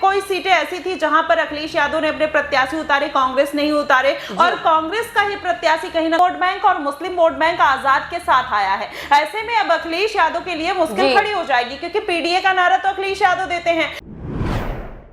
कोई सीटें ऐसी थी जहां पर अखिलेश यादव ने अपने प्रत्याशी उतारे, कांग्रेस नहीं उतारे, और कांग्रेस का ही प्रत्याशी कहीं ना वोट बैंक और मुस्लिम वोट बैंक आजाद के साथ आया है। ऐसे में अब अखिलेश यादव के लिए मुश्किल खड़ी हो जाएगी, क्योंकि पीडीए का नारा तो अखिलेश यादव देते हैं।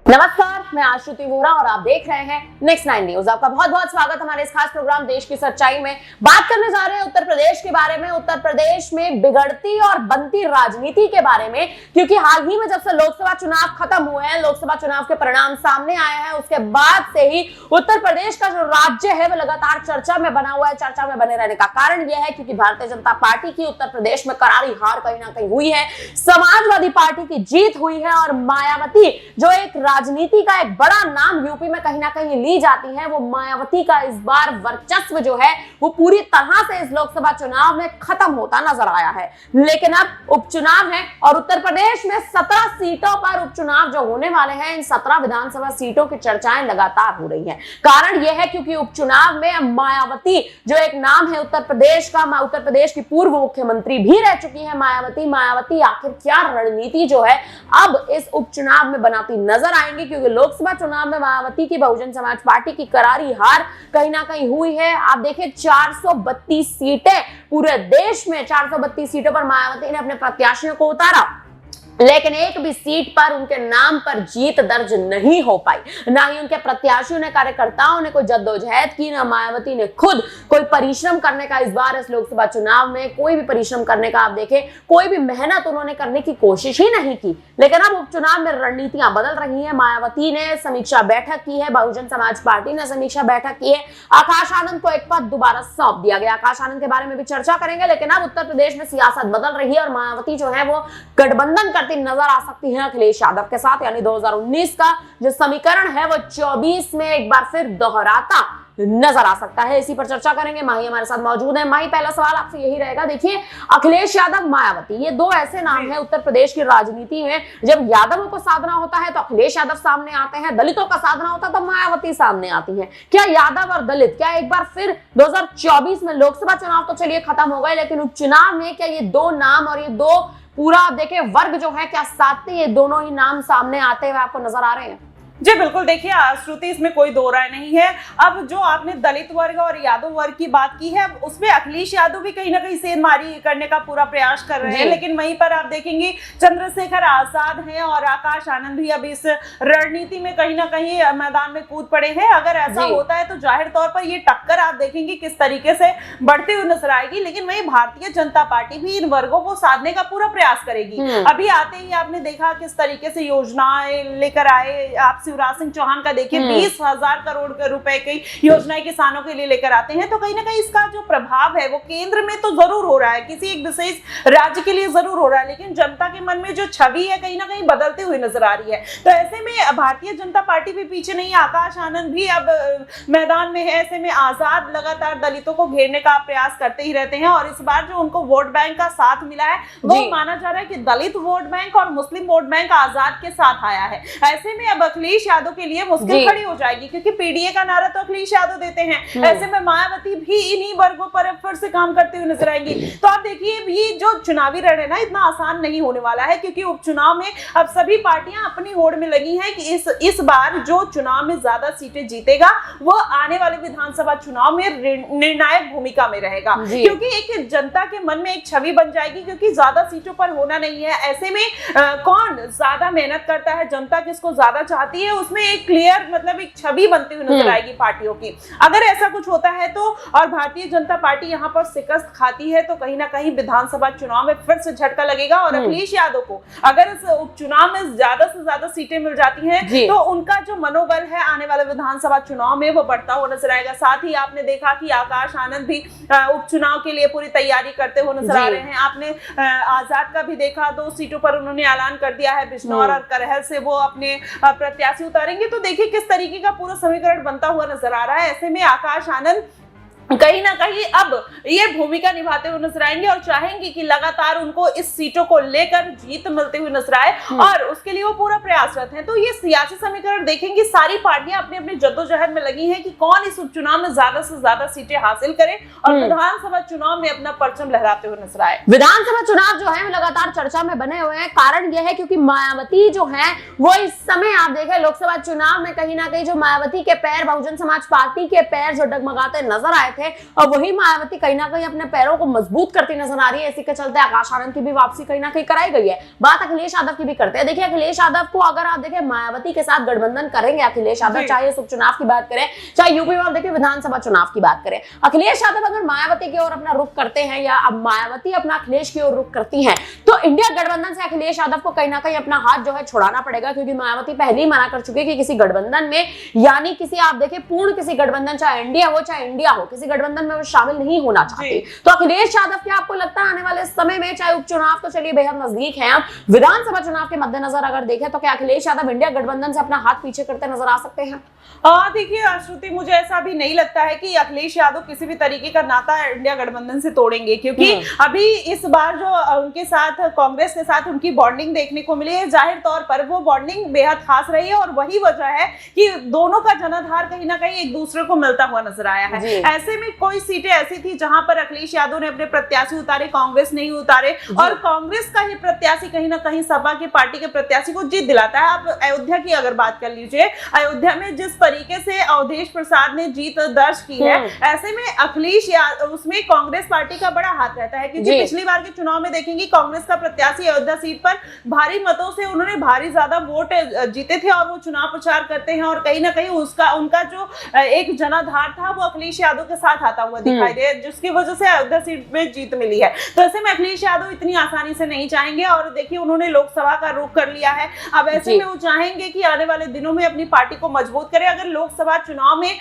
नमस्कार, मैं आश्रुति वोरा और आप देख रहे हैं नेक्स्ट 9 न्यूज। आपका बहुत बहुत स्वागत हमारे इस खास प्रोग्राम देश की सच्चाई में। बात करने जा रहे हैं उत्तर प्रदेश के बारे में, उत्तर प्रदेश में बिगड़ती और बनती राजनीति के बारे में, क्योंकि हाल ही में जब से लोकसभा चुनाव खत्म हुए हैं, लोकसभा चुनाव के परिणाम सामने आए हैं, उसके बाद से ही उत्तर प्रदेश का जो राज्य है वो लगातार चर्चा में बना हुआ है। चर्चा में बने रहने का कारण यह है क्योंकि भारतीय जनता पार्टी की उत्तर प्रदेश में करारी हार कहीं ना कहीं हुई है, समाजवादी पार्टी की जीत हुई है, और मायावती जो एक राजनीति का एक बड़ा नाम यूपी में कहीं ना कहीं ली जाती है, वो मायावती का इस बार वर्चस्व जो है वो पूरी तरह से इस लोकसभा चुनाव में खत्म होता नजर आया है। लेकिन अब उपचुनाव है और उत्तर प्रदेश में 17 सीटों पर उपचुनाव जो होने वाले हैं, इन 17 विधानसभा सीटों की चर्चाएं लगातार हो रही हैं। कारण यह है क्योंकि उपचुनाव में मायावती जो एक नाम है उत्तर प्रदेश का, उत्तर प्रदेश की पूर्व मुख्यमंत्री भी रह चुकी है मायावती आखिर क्या रणनीति जो है अब इस उपचुनाव में बनाती नजर आएंगी, क्योंकि लोकसभा चुनाव में मायावती की बहुजन समाज पार्टी की करारी हार कहीं ना कहीं हुई है। आप देखिए 432 सीटें पूरे देश में, 432 सीटों पर मायावती ने अपने प्रत्याशियों को उतारा, लेकिन एक भी सीट पर उनके नाम पर जीत दर्ज नहीं हो पाई। ना ही उनके प्रत्याशियों ने, कार्यकर्ताओं ने कोई जद्दोजहद की, ना मायावती ने खुद कोई परिश्रम करने का इस बार इस लोकसभा चुनाव में कोई भी परिश्रम करने का आप देखें, कोई भी मेहनत उन्होंने करने की कोशिश ही नहीं की। लेकिन अब उपचुनाव में रणनीतियां बदल रही हैं। मायावती ने समीक्षा बैठक की है, बहुजन समाज पार्टी ने समीक्षा बैठक की है, आकाश आनंद को एक पद दोबारा सौंप दिया गया। आकाश आनंद के बारे में भी चर्चा करेंगे, लेकिन अब उत्तर प्रदेश में सियासत बदल रही है और मायावती जो है वो गठबंधन नजर आ सकती है अखिलेश यादव के साथ, यानी 2019 का जो समीकरण है वो 24 में एक बार फिर दोहराता नजर आ सकता है। इसी पर चर्चा करेंगे। माही हमारे साथ मौजूद है। माही, पहला सवाल आपसे यही रहेगा, देखिए अखिलेश यादव, मायावती, ये दो ऐसे नाम हैं उत्तर प्रदेश की राजनीति में, जब यादवों को साधना होता है तो अखिलेश यादव सामने आते हैं, दलितों का साधना होता है तो मायावती सामने आती है। क्या यादव और दलित, क्या एक बार फिर 2024 में, लोकसभा चुनाव तो चलिए खत्म हो गए, लेकिन उपचुनाव में क्या ये दो नाम और ये दो पूरा आप देखिए वर्ग जो है, क्या साथ ये दोनों ही नाम सामने आते हुए आपको नजर आ रहे हैं? जी बिल्कुल, देखिए श्रुति, इसमें कोई दो राय नहीं है। अब जो आपने दलित वर्ग और यादव वर्ग की बात की है, उसमें अखिलेश यादव भी कहीं ना कहीं सेंधमारी करने का पूरा प्रयास कर रहे हैं, लेकिन वहीं पर आप देखेंगे चंद्रशेखर आजाद हैं और आकाश आनंद भी अब इस रणनीति में कहीं ना कहीं मैदान में कूद पड़े हैं। अगर ऐसा होता है तो जाहिर तौर पर ये टक्कर आप देखेंगे किस तरीके से बढ़ती हुई नजर आएगी, लेकिन वहीं भारतीय जनता पार्टी भी इन वर्गों को साधने का पूरा प्रयास करेगी। अभी आते ही आपने देखा किस तरीके से योजनाएं लेकर आए, आप शिवराज सिंह चौहान का देखिए 20,000 करोड़ रुपए की योजनाएं किसानों के लिए लेकर आते हैं, तो कहीं ना कहीं इसका जो प्रभाव है वो केंद्र में तो जरूर हो रहा है, किसी एक विशेष राज्य के लिए जरूर हो रहा है, लेकिन जनता के मन में जो छवि है कहीं ना कहीं बदलते हुए नजर आ रही है। तो ऐसे में भारतीय जनता पार्टी भी पीछे नहीं, आकाश आनंद भी अब मैदान में है। ऐसे में आजाद लगातार दलितों को घेरने का प्रयास करते ही रहते हैं, और इस बार जो उनको वोट बैंक का साथ मिला है वो माना जा रहा है कि दलित वोट बैंक और मुस्लिम वोट बैंक आजाद के साथ आया है। ऐसे में अब अखिलेश यादव के लिए मुश्किल खड़ी हो जाएगी, क्योंकि पीडीए का नारा तो अखिलेश यादव देते हैं। ऐसे में मायावती भी इन्हीं वर्गों पर फिर से काम करते हुए नजर आएंगी। तो आप देखिए भी जो चुनावी रण है ना, इतना आसान नहीं होने वाला है, क्योंकि उपचुनाव में अब सभी पार्टियां अपनी होड़ में लगी हैं कि इस बार जो चुनाव में ज्यादा सीटें जीतेगा वो आने वाले विधानसभा चुनाव में निर्णायक भूमिका में रहेगा, क्योंकि एक जनता के मन में एक छवि बन जाएगी, क्योंकि ज्यादा सीटों पर होना नहीं है। ऐसे में कौन ज्यादा मेहनत करता है, जनता किसको ज्यादा चाहती है, उसमें एक क्लियर मतलब एक छवि बनती हुई नजर आएगी पार्टियों की। अगर ऐसा कुछ होता है तो, और भारतीय जनता पार्टी यहाँ पर शिकस्त खाती है, तो कहीं ना कहीं विधानसभा चुनाव में फिर से झटका लगेगा, और अखिलेश यादव को अगर इस उपचुनाव में ज्यादा से ज्यादा सीटें मिल जाती हैं तो उनका जो मनोबल है आने वाले विधानसभा चुनाव में वो बढ़ता हुआ नजर आएगा। साथ ही आपने देखा कि आकाश आनंद भी उपचुनाव के लिए पूरी तैयारी करते हुए नजर आ रहे हैं। आपने आजाद का भी देखा, 2 सीटों पर उन्होंने ऐलान कर दिया है, बिजनौर और करहल से वो अपने प्रत्याशी उतारेंगे। तो देखिए किस तरीके का पूरा समीकरण बनता हुआ नजर आ रहा है। ऐसे में आकाश आनंद कहीं ना कहीं अब ये भूमिका निभाते हुए नजर आएंगे और चाहेंगे कि लगातार उनको इस सीटों को लेकर जीत मिलती हुई नजर आए और उसके लिए वो पूरा प्रयासरत हैं। तो ये सियासी समीकरण देखेंगे, सारी पार्टियां अपने अपने जद्दोजहद में लगी हैं कि कौन इस उपचुनाव में ज्यादा से ज्यादा सीटें हासिल करे और विधानसभा चुनाव में अपना परचम लहराते हुए नजर आए। विधानसभा चुनाव जो है लगातार चर्चा में बने हुए हैं। कारण यह है क्योंकि मायावती जो है वो इस समय आप देखें लोकसभा चुनाव में कहीं ना कहीं जो मायावती के पैर, बहुजन समाज पार्टी के पैर जो डगमगाते नजर आए थे और वही मायावती कहीं ना कहीं अपने पैरों को मजबूत करती नजर आ रही है। इसी के चलते आकाश आनंद की भी वापसी कहीं ना कहीं कराई गई है। बात अखिलेश यादव की भी करते हैं। देखिए अखिलेश यादव को अगर आप देखें मायावती के साथ गठबंधन करेंगे अखिलेश यादव, चाहे इस उपचुनाव की बात करें चाहे यूपी में देखिए विधानसभा चुनाव की बात करें, अखिलेश यादव अगर मायावती की ओर अपना रुख करते हैं या अब मायावती अपना अखिलेश की ओर रुख करती हैं तो इंडिया गठबंधन से अखिलेश यादव को कहीं ना कहीं अपना हाथ जो है छुड़ाना पड़ेगा, क्योंकि मायावती पहले ही मना कर चुके कि किसी गठबंधन में यानी किसी आप देखिए पूर्ण किसी गठबंधन चाहे इंडिया हो चाहे इंडिया हो किसी गठबंधन में वो शामिल नहीं होना चाहती। तो अखिलेश यादव क्या आपको लगता है आने वाले समय में चाहे उपचुनाव तो चलिए बेहद नजदीक है, अब विधानसभा चुनाव के मद्देनजर अगर देखें तो क्या अखिलेश यादव इंडिया गठबंधन से अपना हाथ पीछे करते नजर आ सकते हैं? देखिए श्रुति, मुझे ऐसा भी नहीं लगता है कि अखिलेश यादव किसी भी तरीके का नाता इंडिया गठबंधन से तोड़ेंगे, क्योंकि अभी इस बार जो उनके साथ कांग्रेस के साथ उनकी बॉन्डिंग देखने को मिली है, जाहिर तौर पर वो बॉन्डिंग बेहद खास रही है और वही वजह है कि दोनों का जनाधार कहीं ना कहीं एक दूसरे को मिलता हुआ नजर आया है। ऐसे में कोई सीटें ऐसी थी जहां पर अखिलेश यादव ने अपने प्रत्याशी उतारे, कांग्रेस नहीं उतारे और कांग्रेस का ही प्रत्याशी कहीं ना कहीं सपा की पार्टी के प्रत्याशी को जीत दिलाता है। आप अयोध्या की अगर बात कर लीजिए, अयोध्या में जिस तरीके से अवधेश प्रसाद ने जीत दर्ज की है, ऐसे में अखिलेश यादव उसमें कांग्रेस पार्टी का बड़ा हाथ रहता है, क्योंकि पिछली बार के चुनाव में देखेंगे कांग्रेस का प्रत्याशी अयोध्या सीट पर भारी मतों से उन्होंने भारी ज्यादा वोट जीते थे और वो चुनाव प्रचार करते हैं और कहीं ना कहीं उनका जो एक जनाधार था वो अखिलेश यादव के साथ आता हुआ दिखाई दे, जिसकी वजह से अयोध्या सीट में जीत मिली है। तो ऐसे में अखिलेश यादव इतनी आसानी से नहीं चाहेंगे और देखिए उन्होंने लोकसभा का रुख कर लिया है। अब ऐसे में वो चाहेंगे कि आने वाले दिनों में अपनी पार्टी को मजबूत करें। अगर लोकसभा चुनाव में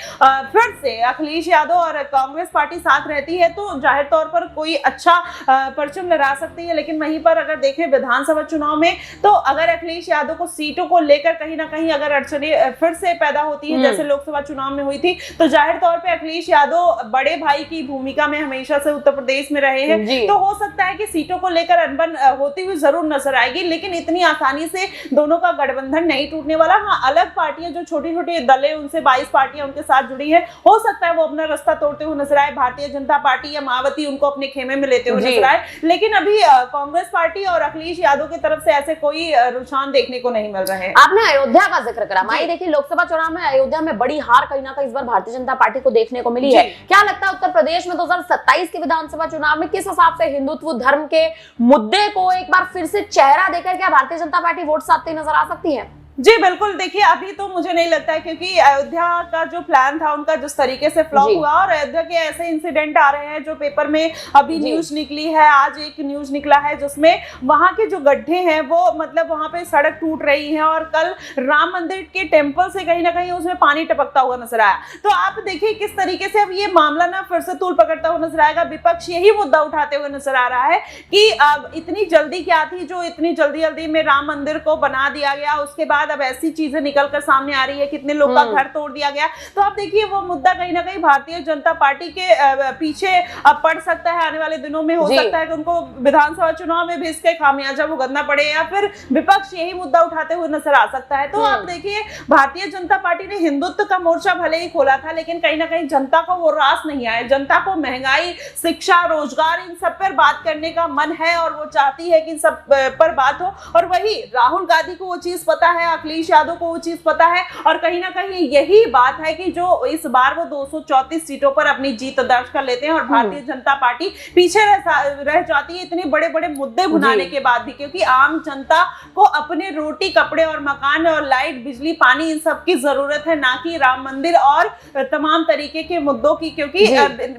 फिर से अखिलेश यादव और कांग्रेस पार्टी साथ रहती है तो जाहिर तौर पर कोई अच्छा परचम लहरा सकती है, लेकिन वहीं पर अगर देखें विधानसभा चुनाव में तो अगर अखिलेश यादव को सीटों को लेकर कहीं ना कहीं अगर अड़चनें फिर से पैदा होती है जैसे लोकसभा चुनाव में हुई थी, तो जाहिर तौर पर अखिलेश यादव बड़े भाई की भूमिका में हमेशा से उत्तर प्रदेश में रहे हैं, तो हो सकता है कि सीटों को लेकर अनबन होती हुई जरूर नजर आएगी, लेकिन इतनी आसानी से दोनों का गठबंधन नहीं टूटने वाला। हाँ, अलग पार्टियां जो छोटी छोटी दलें उनसे 22 पार्टियां उनके साथ जुड़ी है, हो सकता है वो अपना रास्ता तोड़ते हुए नजर आए, भारतीय जनता पार्टी या मायावती उनको अपने खेमे में लेते हुए नजर आए, लेकिन अभी कांग्रेस पार्टी और अखिलेश यादव की तरफ से ऐसे कोई रुझान देखने को नहीं मिल रहे हैं। आपने अयोध्या का जिक्र करा, माई देखिए लोकसभा चुनाव में अयोध्या में बड़ी हार कहीं ना कहीं इस बार भारतीय जनता पार्टी को देखने को मिली है। क्या लगता है उत्तर प्रदेश में 2027 के विधानसभा चुनाव में किस हिसाब से हिंदुत्व धर्म के मुद्दे को एक बार फिर से चेहरा देकर क्या भारतीय जनता पार्टी वोट साधती नजर आ सकती है? जी बिल्कुल, देखिए अभी तो मुझे नहीं लगता है, क्योंकि अयोध्या का जो प्लान था उनका जिस तरीके से फ्लॉप हुआ और अयोध्या के ऐसे इंसिडेंट आ रहे हैं जो पेपर में अभी न्यूज निकली है, आज एक न्यूज निकला है जिसमें वहां के जो गड्ढे हैं वो मतलब वहां पे सड़क टूट रही है और कल राम मंदिर के टेम्पल से कहीं ना कहीं उसमें पानी टपकता हुआ नजर आया। तो आप देखिए किस तरीके से अब ये मामला ना फिर से तूल पकड़ता हुआ नजर आएगा। विपक्ष यही मुद्दा उठाते हुए नजर आ रहा है कि अब इतनी जल्दी क्या थी जो इतनी जल्दी में राम मंदिर को बना दिया गया, उसके बाद अब ऐसी चीजें निकलकर सामने आ रही है, कितने लोग का घर तोड़ दिया गया। तो आप देखिए वो मुद्दा कहीं ना कहीं भारतीय जनता पार्टी के पीछे अब पड़ सकता है आने वाले दिनों में। हो सकता है कि उनको विधानसभा चुनाव में भी इसके खामियाजा भुगतना पड़े या फिर विपक्ष यही मुद्दा उठाते हुए नजर आ सकता है। तो आप देखिए भारतीय जनता पार्टी ने हिंदुत्व का मोर्चा भले ही खोला था, लेकिन कहीं ना कहीं जनता को वो रास नहीं आया। जनता को महंगाई, शिक्षा, रोजगार इन सब पर बात करने का मन है और वो चाहती है कि इन सब पर बात हो। और वही राहुल गांधी को वो चीज पता है, अखिलेश यादव को वो चीज पता है और कहीं ना कहीं यही बात है कि जो इस बार वो 234 सीटों पर अपनी जीत दर्ज कर लेते हैं और भारतीय जनता पार्टी पीछे रह जाती है इतने बड़े बड़े मुद्दे भुनाने के बाद भी, क्योंकि आम जनता को अपने रोटी, कपड़े और मकान और लाइट, बिजली, पानी इन सब की जरूरत है, ना कि राम मंदिर और तमाम तरीके के मुद्दों की, क्योंकि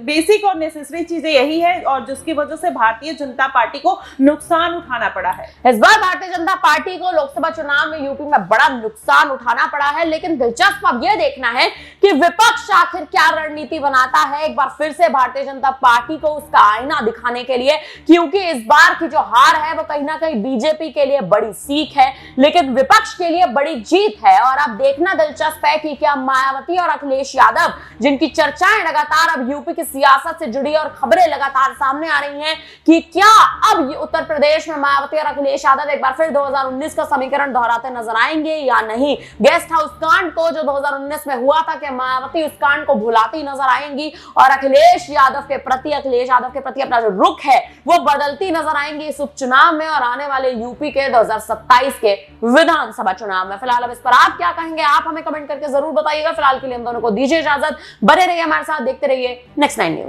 बेसिक और नेसेसरी चीजें यही है और जिसकी वजह से भारतीय जनता पार्टी को नुकसान उठाना पड़ा है। इस बार भारतीय जनता पार्टी को लोकसभा चुनाव में यूपी में बड़ा नुकसान उठाना पड़ा है। लेकिन दिलचस्प अब यह देखना है कि विपक्ष आखिर क्या रणनीति बनाता है एक बार फिर से भारतीय जनता पार्टी को उसका आईना दिखाने के लिए, क्योंकि इस बार की जो हार है वो कहीं ना कहीं बीजेपी के लिए बड़ी सीख है, लेकिन विपक्ष के लिए बड़ी जीत है। और अब देखना दिलचस्प है कि क्या मायावती और अखिलेश यादव, जिनकी चर्चाएं लगातार अब यूपी की सियासत से जुड़ी और खबरें लगातार सामने आ रही हैं, कि क्या अब ये उत्तर प्रदेश में मायावती और अखिलेश यादव एक बार फिर 2019 का समीकरण दोहराते नजर आएंगे या नहीं। गेस्ट हाउस कांड को जो 2019 में हुआ था, कि मायावती उस कांड को भुलाती नजर आएंगी और अखिलेश यादव के प्रति अपना जो रुख है वो बदलती नजर आएंगी इस उपचुनाव में और आने वाले यूपी के 2027 के विधानसभा चुनाव में। फिलहाल अब इस पर आप क्या कहेंगे, आप हमें कमेंट करके जरूर बताइएगा। फिलहाल के लिए हम दोनों को दीजिए इजाजत, बने रहिए हमारे साथ, देखते रहिए नेक्स्ट 9 न्यूज।